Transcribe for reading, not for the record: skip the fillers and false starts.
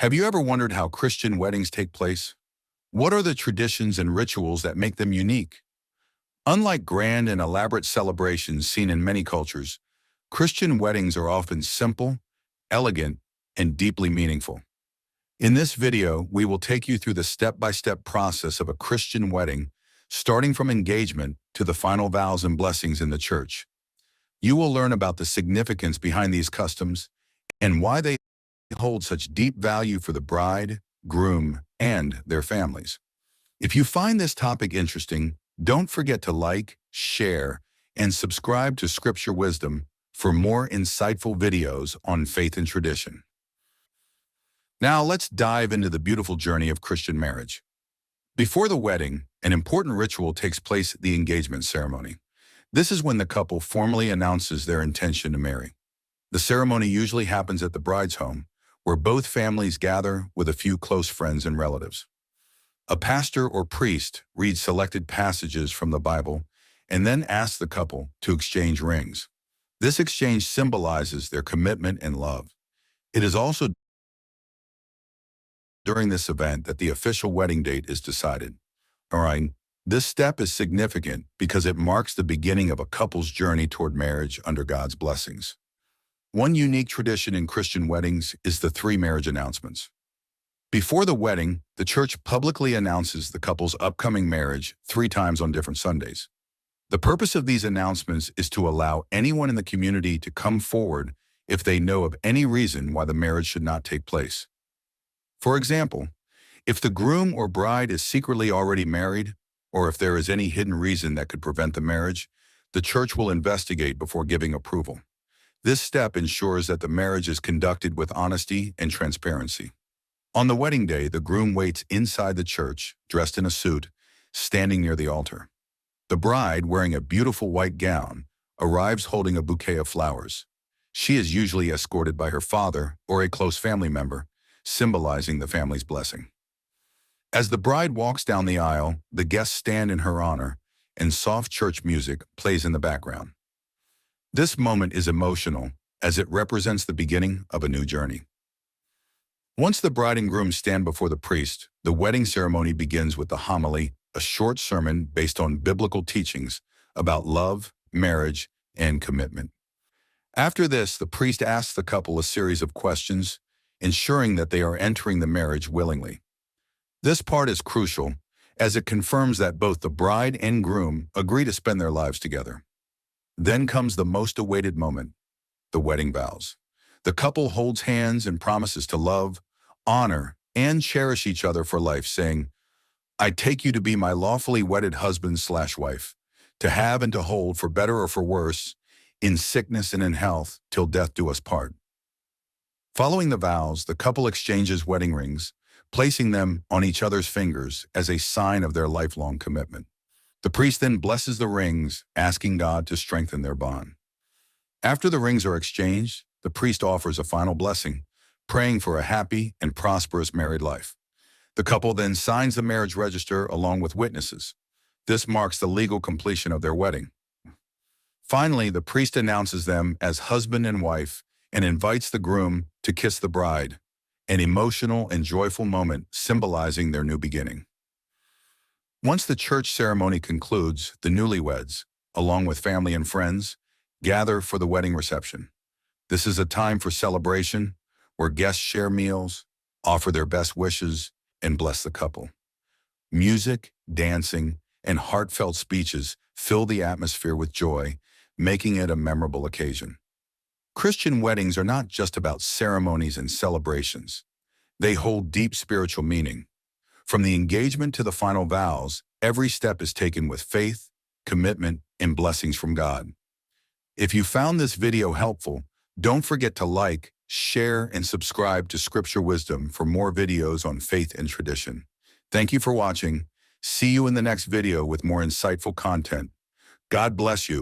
Have you ever wondered how Christian weddings take place? What are the traditions and rituals that make them unique? Unlike grand and elaborate celebrations seen in many cultures, Christian weddings are often simple, elegant, and deeply meaningful. In this video, we will take you through the step-by-step process of a Christian wedding, starting from engagement to the final vows and blessings in the church. You will learn about the significance behind these customs and why they hold such deep value for the bride, groom, and their families. If you find this topic interesting, don't forget to like, share, and subscribe to Scripture Wisdom for more insightful videos on faith and tradition. Now let's dive into the beautiful journey of Christian marriage. Before the wedding, an important ritual takes place at the engagement ceremony. This is when the couple formally announces their intention to marry. The ceremony usually happens at the bride's home, where both families gather with a few close friends and relatives. A pastor or priest reads selected passages from the Bible and then asks the couple to exchange rings. This exchange symbolizes their commitment and love. It is also during this event that the official wedding date is decided. All right, this step is significant because it marks the beginning of a couple's journey toward marriage under God's blessings. One unique tradition in Christian weddings is the 3 marriage announcements. Before the wedding, the church publicly announces the couple's upcoming marriage 3 times on different Sundays. The purpose of these announcements is to allow anyone in the community to come forward if they know of any reason why the marriage should not take place. For example, if the groom or bride is secretly already married, or if there is any hidden reason that could prevent the marriage, the church will investigate before giving approval. This step ensures that the marriage is conducted with honesty and transparency. On the wedding day, the groom waits inside the church, dressed in a suit, standing near the altar. The bride, wearing a beautiful white gown, arrives holding a bouquet of flowers. She is usually escorted by her father or a close family member, symbolizing the family's blessing. As the bride walks down the aisle, the guests stand in her honor, and soft church music plays in the background. This moment is emotional, as it represents the beginning of a new journey. Once the bride and groom stand before the priest, the wedding ceremony begins with the homily, a short sermon based on biblical teachings about love, marriage, and commitment. After this, the priest asks the couple a series of questions, ensuring that they are entering the marriage willingly. This part is crucial, as it confirms that both the bride and groom agree to spend their lives together. Then comes the most awaited moment, the wedding vows. The couple holds hands and promises to love, honor, and cherish each other for life, saying, "I take you to be my lawfully wedded husband/wife, to have and to hold for better or for worse, in sickness and in health, till death do us part." Following the vows, the couple exchanges wedding rings, placing them on each other's fingers as a sign of their lifelong commitment. The priest then blesses the rings, asking God to strengthen their bond. After the rings are exchanged, the priest offers a final blessing, praying for a happy and prosperous married life. The couple then signs the marriage register along with witnesses. This marks the legal completion of their wedding. Finally, the priest announces them as husband and wife and invites the groom to kiss the bride, an emotional and joyful moment symbolizing their new beginning. Once the church ceremony concludes, the newlyweds, along with family and friends, gather for the wedding reception. This is a time for celebration, where guests share meals, offer their best wishes, and bless the couple. Music, dancing, and heartfelt speeches fill the atmosphere with joy, making it a memorable occasion. Christian weddings are not just about ceremonies and celebrations. They hold deep spiritual meaning. From the engagement to the final vows, every step is taken with faith, commitment, and blessings from God. If you found this video helpful, don't forget to like, share, and subscribe to Scripture Wisdom for more videos on faith and tradition. Thank you for watching. See you in the next video with more insightful content. God bless you.